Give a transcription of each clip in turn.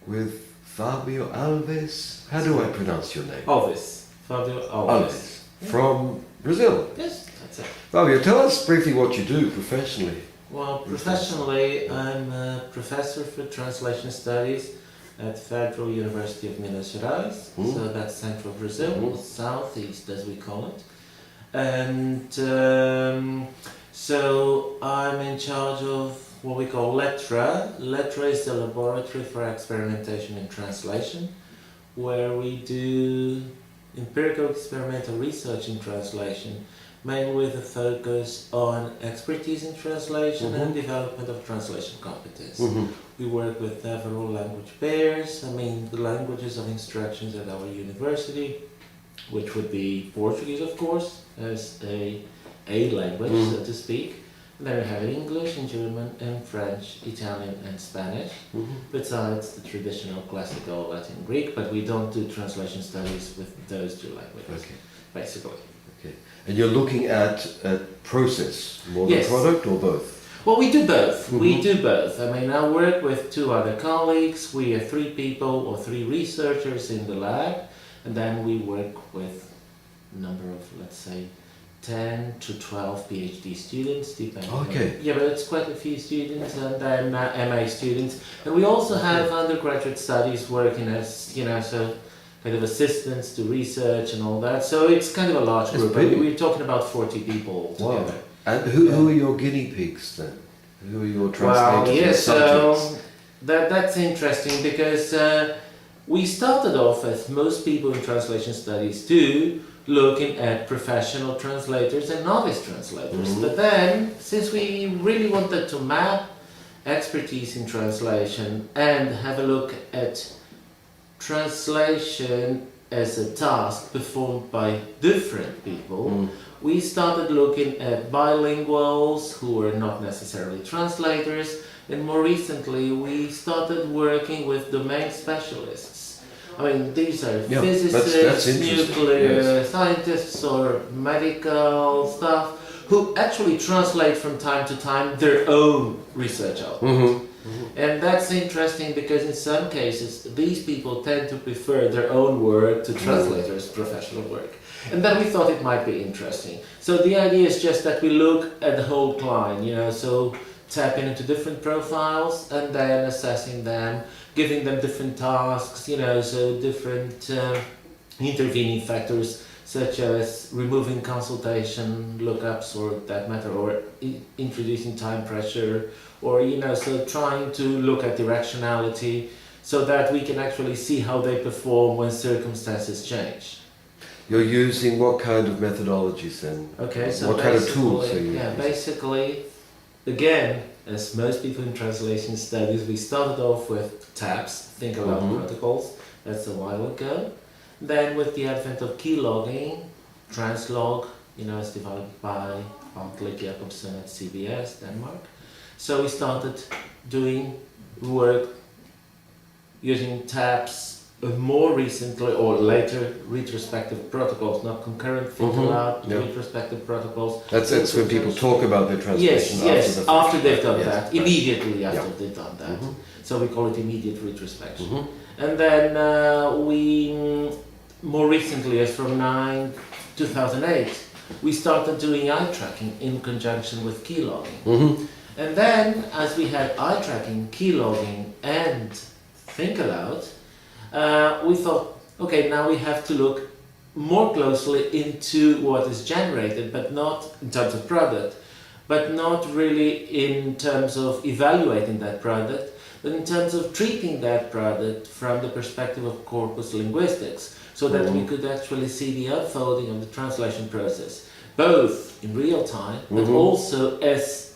with Fabio Alves. How do I pronounce your name? Alves. Fabio Alves. Alves. From Brazil. Yes, that's it. Fabio, tell us briefly what you do professionally. Well, professionally, I'm a professor for translation studies at Federal University of Minas Gerais. So that's central Brazil, or southeast as we call it. And so I'm in charge of what we call LETRA. LETRA is the Laboratory for Experimentation in Translation, where we do empirical experimental research in translation, mainly with a focus on expertise in translation and development of translation competence. We work with several language pairs, the languages of instructions at our university, which would be Portuguese, of course, as a language, so to speak. And then we have English and German and French, Italian and Spanish, besides the traditional classical Latin and Greek, but we don't do translation studies with those two languages, basically. Okay. And you're looking at process more Yes. than product, or both? Well, we do both. We do both. I work with two other colleagues. We are 3 people or 3 researchers in the lab, and then we work with a number of, let's say, 10 to 12 PhD students, depending on... Yeah, but it's quite a few students, and then MA students. And we also have undergraduate studies working as, so kind of assistants to research and all that. So it's kind of a large group. We're talking about 40 people together. Wow. And who are your guinea pigs then? Who are your translators? Well, yes, subjects? so that's interesting because we started off, as most people in translation studies do, looking at professional translators and novice translators. But then, since we really wanted to map expertise in translation and have a look at translation as a task performed by different people, we started looking at bilinguals who were not necessarily translators, and more recently we started working with domain specialists. These are physicists, that's nuclear scientists, or medical staff who actually translate from time to time their own research output. And that's interesting because in some cases these people tend to prefer their own work to translators' professional work. And then we thought it might be interesting. So the idea is just that we look at the whole client, so tapping into different profiles and then assessing them, giving them different tasks, so different intervening factors such as removing consultation lookups or that matter, or introducing time pressure, or so trying to look at directionality so that we can actually see how they perform when circumstances change. You're using what kind of methodologies then? Okay, so what kind of tools are you using? Yeah, basically, again, as most people in translation studies, we started off with TAPS, think aloud protocols. That's a while ago. Then with the advent of key logging, Translog, it's developed by Antlik Jacobsen at CBS, Denmark. So we started doing work using TAPS, more recently or later retrospective protocols, not concurrent, think aloud, retrospective protocols. That's when people talk about their translation after they've done that, immediately after they've done that. So we call it immediate retrospection. And then we, more recently, as from 2008, we started doing eye tracking in conjunction with key logging. And then, as we had eye tracking, key logging, and think aloud, we thought, okay, now we have to look more closely into what is generated, but not in terms of product, but not really in terms of evaluating that product, but in terms of treating that product from the perspective of corpus linguistics, so that we could actually see the unfolding of the translation process, both in real time, but also as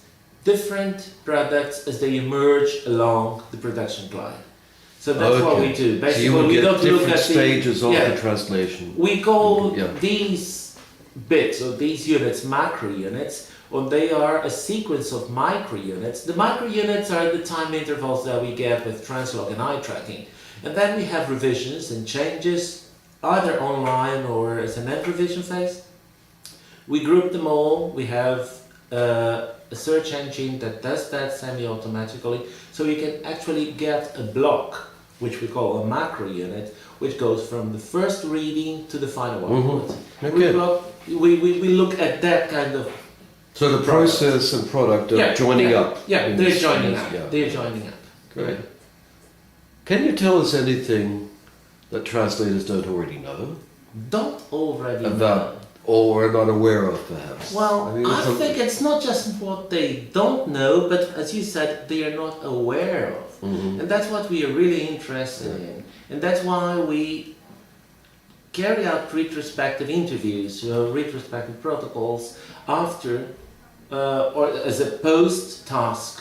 different products as they emerge along the production line. So that's what we do. Basically, so we don't look at stages of the translation. We call these bits or these units macro units, or they are a sequence of micro units. The micro units are the time intervals that we get with translog and eye tracking. And then we have revisions and changes, either online or as an end revision phase. We group them all. We have a search engine that does that semi-automatically, so you can actually get a block which we call a macro unit, which goes from the first reading to the final output. Okay. We look at that kind of. So the process and product are joining up. Yeah, they're joining up. Yeah. They're joining up. Great. Can you tell us anything that translators don't already know? Don't already About, know. or are not aware of, perhaps? Well, I mean, I think it's not just what they don't know, but as you said, they are not aware of. Mhm. And that's what we are really interested in. And that's why we carry out retrospective interviews, retrospective protocols after or as a post-task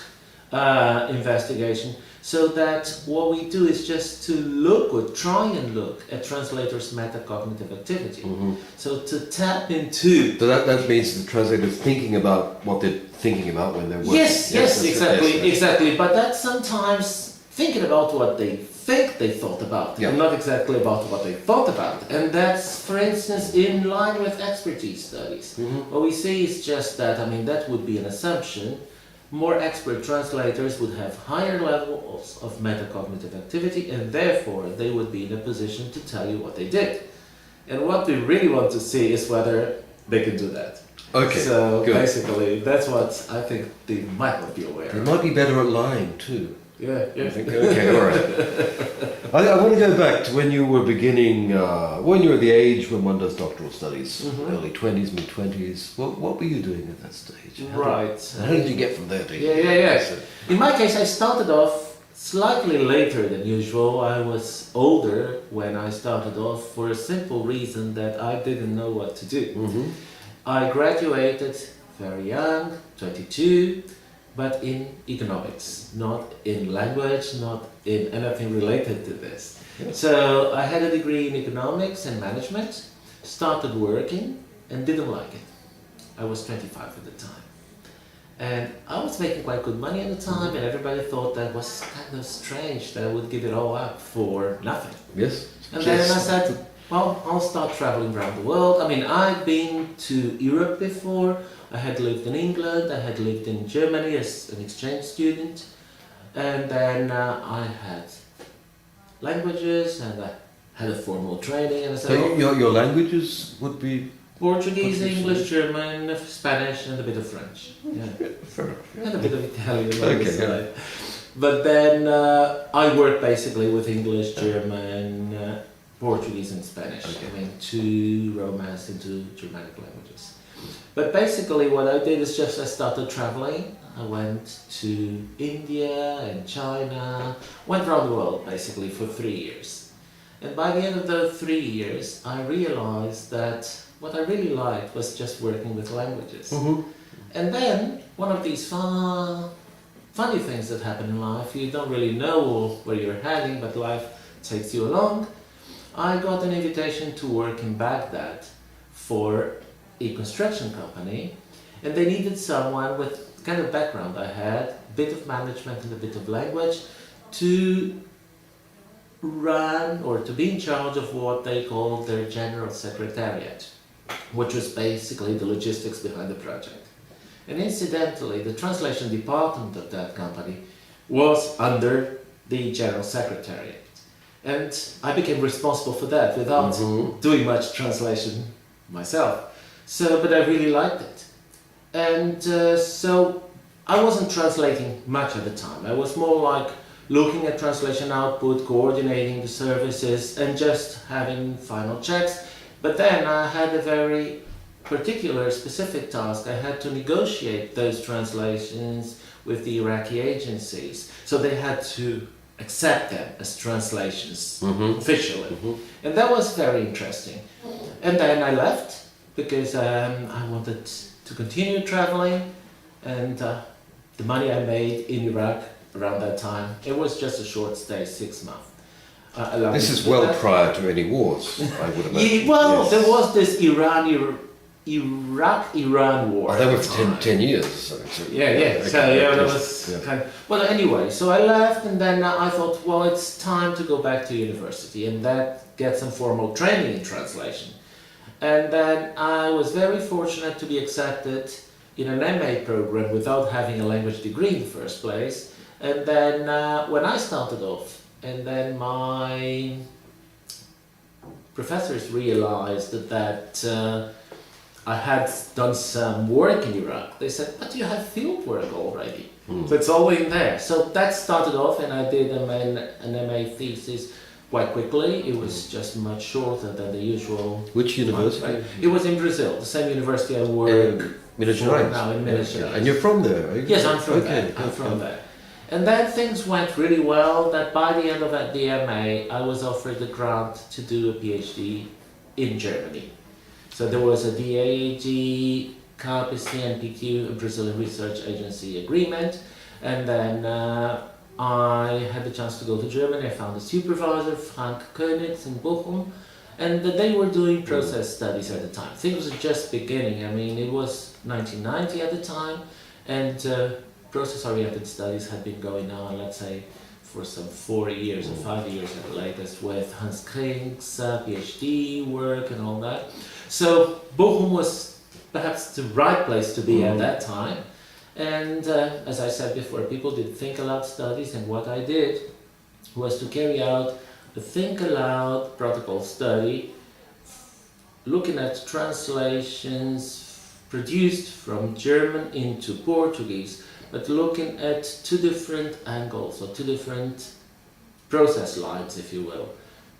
investigation, so that what we do is just to look or try and look at translators' metacognitive activity. Mhm. So to tap into. So that means the translator's thinking about what they're thinking about when they're working. Yes, exactly, yes. exactly. But that's sometimes thinking about what they think they thought about, Yeah. and not exactly about what they thought about. And that's, for instance, in line with expertise studies. Mhm. What we see is just that, I mean, that would be an assumption. More expert translators would have higher levels of metacognitive activity, and therefore they would be in a position to tell you what they did. And what we really want to see is whether they can do that. Okay, So good. basically, that's what I think they might not be aware They of. might be better at lying too. Yeah, I yeah. think. Okay, all right. I want to go back to when you were beginning, when you were the age when one does doctoral studies, Mhm. early 20s, mid 20s. What were you doing at that stage? Right. How did you get from there to Yeah, yeah, yeah. In my case, I started off slightly later than usual. I was older when I started off for a simple reason that I didn't know what to do. Mm-hmm. I graduated very young, 22, but in economics, not in language, not in anything related to this. Yes. So I had a degree in economics and management, started working and didn't like it. I was 25 at the time. And I was making quite good money at the time, and everybody thought that was kind of strange that I would give it all up for nothing. Yes. And then I said, well, I'll start traveling around the world. I mean, I'd been to Europe before. I had lived in England. I had lived in Germany as an exchange student. And then I had languages, and I had a formal training. And I said, So your languages would be Portuguese, Portuguese. English, German, Spanish, and a bit of French. Yeah. fair enough. And a bit of Italian on the Okay, yeah. side. But then I worked basically with English, German, Portuguese, and Spanish. Okay. I mean, two Romance and two Germanic languages. But basically, what I did is just I started traveling. I went to India and China, went around the world basically for 3 years. And by the end of those 3 years, I realized that what I really liked was just working with languages. Mm-hmm. And then one of these funny things that happen in life, you don't really know where you're heading, but life takes you along. I got an invitation to work in Baghdad for a construction company, and they needed someone with the kind of background I had, a bit of management and a bit of language, to run or to be in charge of what they called their general secretariat, which was basically the logistics behind the project. And incidentally, the translation department of that company was under the general secretariat. And I became responsible for that without doing much translation myself. So, but I really liked it. And so I wasn't translating much at the time. I was more like looking at translation output, coordinating the services, and just having final checks. But then I had a very particular specific task. I had to negotiate those translations with the Iraqi agencies. So they had to accept them as translations officially. And that was very interesting. And then I left because I wanted to continue traveling, and the money I made in Iraq around that time, it was just a short stay, 6 months. This is well prior to any wars, I would imagine. Yeah, well, Yes. there was this Iraq-Iran war. Oh, that at was the 10, time. 10 years. So Yeah, yeah. okay, So yeah, that yes, was yeah. kind of, well. Anyway, so I left, and then I thought, well, it's time to go back to university and get some formal training in translation. And then I was very fortunate to be accepted in an MA program without having a language degree in the first place. And then when I started off and then my professors realized that I had done some work in Iraq. They said, but you have field work already. So it's all in there. So that started off, and I did an MA thesis quite quickly. It was just much shorter than the usual. Which university? It was in Brazil, the same university I work Minas for Gerais. now in Minas Gerais. And you're from there, are you? Yes, I'm from Okay, there. I'm good. from there. And then things went really well that by the end of the MA, I was offered a grant to do a PhD in Germany. So there was a DAAG, KPC, and PQ, a Brazilian Research Agency agreement. And then I had the chance to go to Germany. I found a supervisor, Frank Koenigs in Bochum. And they were doing process studies at the time. Things were just beginning. I mean, it was 1990 at the time. And process-oriented studies had been going on, let's say, for some 4 years or 5 years at the latest, with Hans Krink's PhD work and all that. So Bochum was perhaps the right place to be at that time. And as I said before, people did think aloud studies, and what I did was to carry out a think aloud protocol study looking at translations produced from German into Portuguese, but looking at two different angles, or two different process lines, if you will.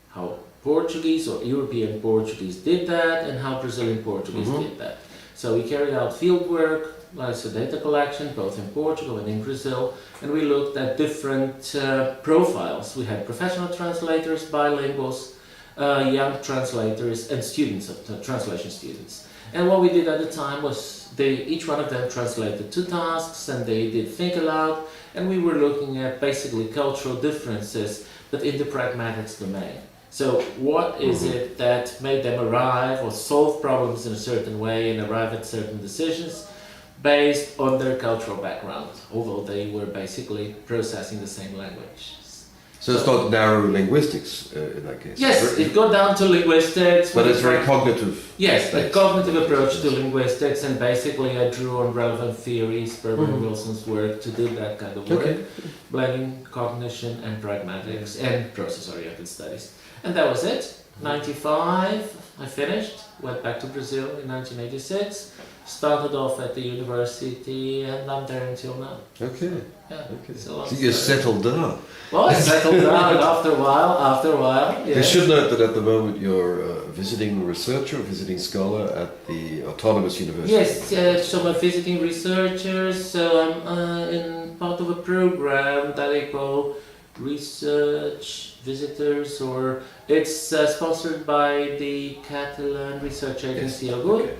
How Portuguese or European Portuguese did that, and how Brazilian Portuguese did that. So we carried out field work, like so data collection, both in Portugal and in Brazil, and we looked at different profiles. We had professional translators, bilinguals, young translators, and students, translation students. And what we did at the time was each one of them translated 2 tasks, and they did think aloud, and we were looking at basically cultural differences, but in the pragmatics domain. So what is it that made them arrive or solve problems in a certain way and arrive at certain decisions based on their cultural background, although they were basically processing the same language. So it's not narrow linguistics in that case? Yes, it got down to linguistics. But it's very cognitive. Yes, a cognitive approach to linguistics, and basically I drew on relevant theories, Berber and Wilson's work, to do that kind of work, blending cognition and pragmatics and process-oriented studies. And that was it. 95, I finished, went back to Brazil in 1986, started off at the university, and I'm there until now. Okay. Yeah, Okay. so So you're settled down. well, I settled down after a while, yeah. You should note that at the moment you're a visiting researcher, visiting scholar at the Autonomous University. Yes, so I'm visiting researchers, so I'm in part of a program that I call Research Visitors, or it's sponsored by the Catalan Research Agency OGUR. Okay.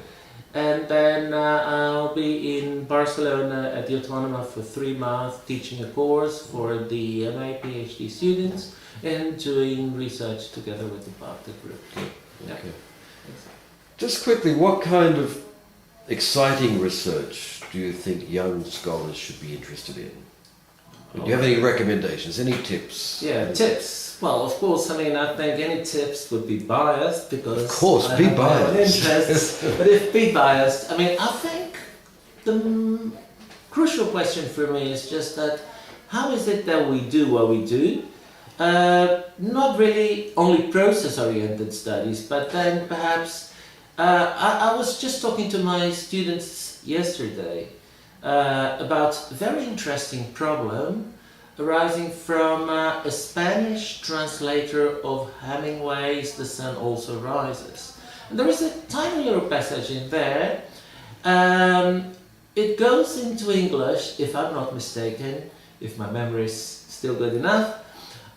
And then I'll be in Barcelona at the Autónoma for 3 months, teaching a course for the MA PhD students and doing research together with the partner group. Yeah. Okay. Just quickly, what kind of exciting research do you think young scholars should be interested in? Do you have any recommendations, any tips? Yeah, tips. Well, of course, I mean, I think any tips would be biased because Of course, I be have my own biased. interests. But if be biased, I mean, I think the crucial question for me is just that how is it that we do what we do? Not really only process-oriented studies, but then perhaps I was just talking to my students yesterday about a very interesting problem arising from a Spanish translator of Hemingway's The Sun Also Rises. And there is a tiny little passage in there. It goes into English, if I'm not mistaken, if my memory is still good enough.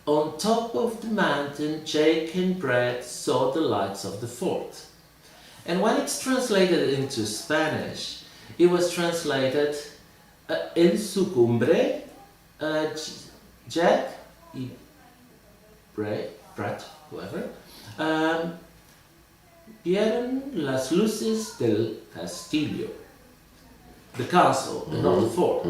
On top of the mountain, Jake and Brett saw the lights of the fort. And when it's translated into Spanish, it was translated en su cumbre, Jack y Brett, whoever, vieron las luces del castillo, the castle, and not the fort.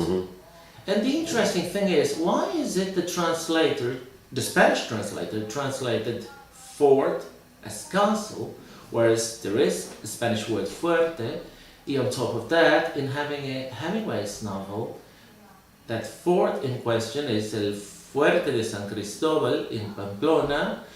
And the interesting thing is, why is it the translator, the Spanish translator, translated fort as castle, whereas there is a Spanish word fuerte, and on top of that, in having a Hemingway's novel, that fort in question is el Fuerte de San Cristóbal in Pamplona,